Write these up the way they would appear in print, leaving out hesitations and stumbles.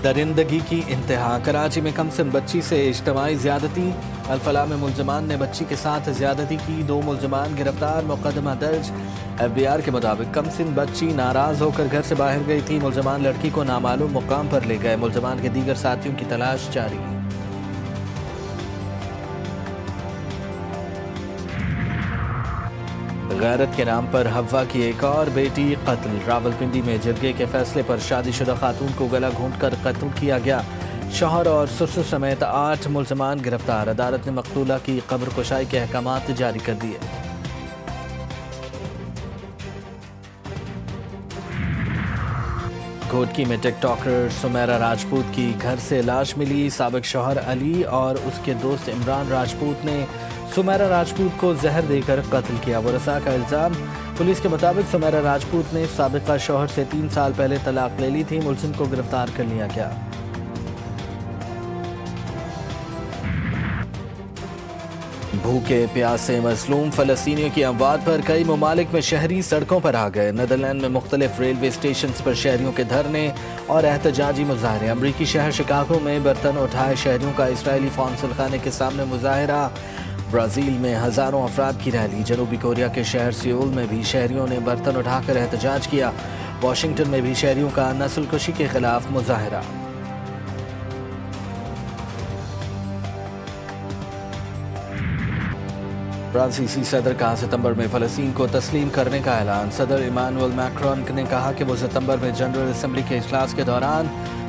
درندگی کی انتہا، کراچی میں کمسن بچی سے اجتماعی زیادتی، الفلاح میں ملزمان نے بچی کے ساتھ زیادتی کی، 2 ملزمان گرفتار، مقدمہ درج۔ ایف بی آر کے مطابق کمسن بچی ناراض ہو کر گھر سے باہر گئی تھی، ملزمان لڑکی کو نامعلوم مقام پر لے گئے، ملزمان کے دیگر ساتھیوں کی تلاش جاری۔ غیرت کے نام پر حوا کی ایک اور بیٹی قتل، راولپنڈی میں جرگے کے فیصلے پر شادی شدہ خاتون کو گلا گھونٹ کر قتل کیا گیا، شوہر اور سسر سمیت 8 ملزمان گرفتار، عدالت نے مقتولہ کی قبر کشائی کے احکامات جاری کر دیے۔ گھوٹکی میں ٹک ٹاکر سمیرا راجپوت کی گھر سے لاش ملی، سابق شوہر علی اور اس کے دوست عمران راجپوت نے سمیرا راجپوت کو زہر دے کر قتل کیا، ورثاء کا الزام۔ پولیس کے مطابق سمیرا راجپوت نے سابقہ شوہر سے 3 سال پہلے طلاق لے لی تھی، ملزم کو گرفتار کر لیا گیا۔ بھوکے پیاسے مظلوم فلسطینیوں کی اموات پر کئی ممالک میں شہری سڑکوں پر آ گئے، نیدرلینڈ میں مختلف ریلوے اسٹیشنز پر شہریوں کے دھرنے اور احتجاجی مظاہرے، امریکی شہر شکاگو میں برتن اٹھائے شہریوں کا اسرائیلی قونصل خانے کے سامنے مظاہرہ، برازیل میں ہزاروں افراد کی ریلی، جنوبی کوریا کے شہر سیول میں بھی شہریوں نے برتن اٹھا کر احتجاج کیا، واشنگٹن میں بھی شہریوں کا نسل کشی کے خلاف مظاہرہ۔ فرانسیسی صدر کا ستمبر میں فلسطین کو تسلیم کرنے کا اعلان، صدر ایمانوئل میکرون نے کہا کہ وہ ستمبر میں جنرل اسمبلی کے اجلاس کے دوران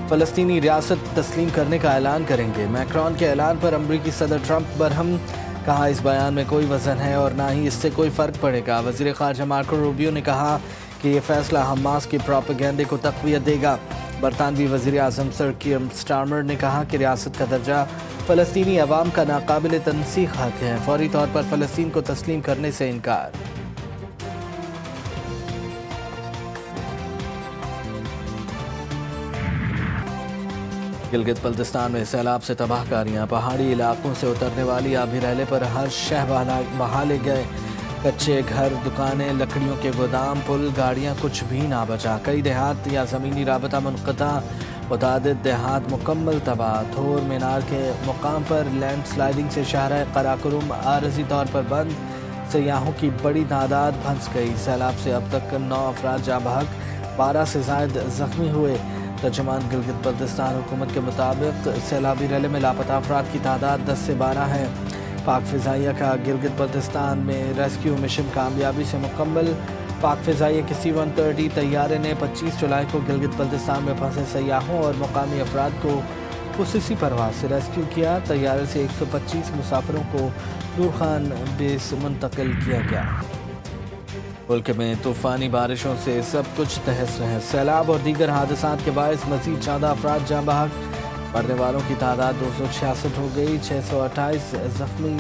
فلسطینی ریاست تسلیم کرنے کا اعلان کریں گے۔ میکرون کے اعلان پر امریکی صدر ٹرمپ برہم، کہا اس بیان میں کوئی وزن ہے اور نہ ہی اس سے کوئی فرق پڑے گا۔ وزیر خارجہ مارکو روبیو نے کہا کہ یہ فیصلہ حماس کے پروپیگنڈے کو تقویت دے گا۔ برطانوی وزیر اعظم سر کیئر سٹارمر نے کہا کہ ریاست کا درجہ فلسطینی عوام کا ناقابل تنسیق حق ہے، فوری طور پر فلسطین کو تسلیم کرنے سے انکار۔ گلگت بلتستان میں سیلاب سے تباہ کاریاں، پہاڑی علاقوں سے اترنے والی آبی ریلے پر ہر شہ بہا لے گئے، کچے گھر، دکانیں، لکڑیوں کے گودام، پل، گاڑیاں، کچھ بھی نہ بچا، کئی دیہات یا زمینی رابطہ منقطع، متعدد دیہات مکمل تباہ، تھور مینار کے مقام پر لینڈ سلائیڈنگ سے شاہراہ قراقرم عارضی طور پر بند، سیاحوں کی بڑی تعداد پھنس گئی، سیلاب سے اب تک 9 افراد جاں بحق، 12 سے زائد زخمی ہوئے۔ ترجمان گلگت بلتستان حکومت کے مطابق سیلابی ریلے میں لاپتہ افراد کی تعداد 10 سے 12 ہے۔ پاک فضائیہ کا گلگت بلتستان میں ریسکیو مشن کامیابی سے مکمل، پاک فضائیہ کے C-130 طیارے نے 25 جولائی کو گلگت بلتستان میں پھنسے سیاحوں اور مقامی افراد کو خصوصی پرواز سے ریسکیو کیا، طیارے سے 125 مسافروں کو نور خان بیس منتقل کیا گیا۔ ملک میں طوفانی بارشوں سے سب کچھ تہس نہس، سیلاب اور دیگر حادثات کے باعث مزید 14 افراد جاں بحق، مرنے والوں کی تعداد 266 ہو گئی، 628 زخمی۔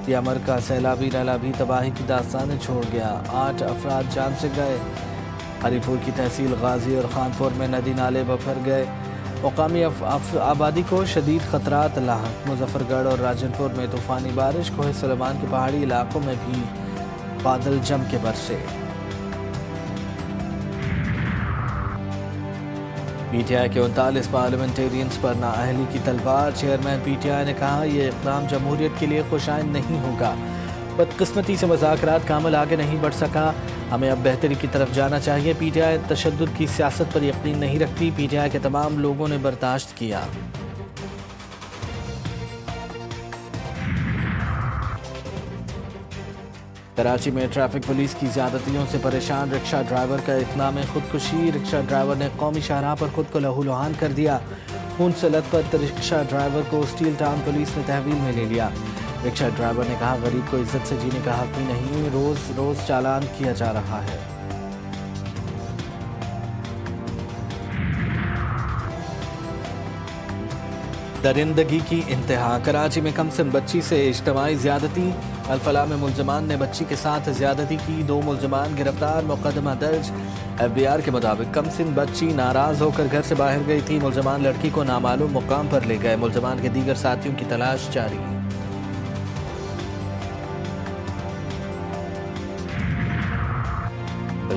یمر کا سیلابی ریلا بھی تباہی کی داستانیں چھوڑ گیا، 8 افراد جان سے گئے۔ ہری پور کی تحصیل غازی اور خانپور میں ندی نالے بفر گئے، مقامی آبادی کو شدید خطرات لاحق، مظفر گڑھ اور راجن پور میں طوفانی بارش، کوہ سلیمان کے پہاڑی علاقوں میں بھی بادل جم کے برسے۔ پی ٹی آئی کے 39 پارلیمنٹیرینز پر نااہلی کی تلوار، چیئرمین پی ٹی آئی نے کہا یہ اقدام جمہوریت کے لیے خوشائند نہیں ہوگا، بدقسمتی سے مذاکرات کا عمل آگے نہیں بڑھ سکا، ہمیں اب بہتری کی طرف جانا چاہیے، پی ٹی آئی تشدد کی سیاست پر یقین نہیں رکھتی، پی ٹی آئی کے تمام لوگوں نے برداشت کیا۔ کراچی میں ٹریفک پولیس کی زیادتیوں سے پریشان رکشہ ڈرائیور کا اقدام خودکشی، رکشہ ڈرائیور نے قومی شاہراہ پر خود کو لہو لہان کر دیا، خون سے لت پت رکشہ ڈرائیور کو اسٹیل ٹاؤن پولیس نے تحویل میں لے لیا۔ رکشہ ڈرائیور نے کہا غریب کو عزت سے جینے کا حق بھی نہیں، روز روز چالان کیا جا رہا ہے۔ درندگی کی انتہا، کراچی میں کمسن بچی سے اجتماعی زیادتی، الفلاح میں ملزمان نے بچی کے ساتھ زیادتی کی، 2 ملزمان گرفتار، مقدمہ درج۔ ایف بی آر کے مطابق کمسن بچی ناراض ہو کر گھر سے باہر گئی تھی، ملزمان لڑکی کو نامعلوم مقام پر لے گئے، ملزمان کے دیگر ساتھیوں کی تلاش جاری۔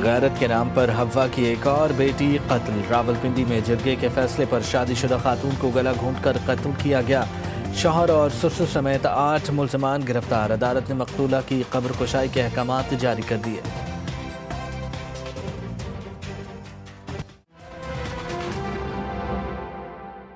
غیرت کے نام پر حوا کی ایک اور بیٹی قتل۔ راولپنڈی میں جرگے کے فیصلے پر شادی شدہ خاتون کو گلا گھونٹ کر قتل کیا گیا۔ شوہر اور سسر سمیت 8 ملزمان گرفتار۔ عدالت نے مقتولہ کی قبر کشائی کے احکامات جاری کر دیے۔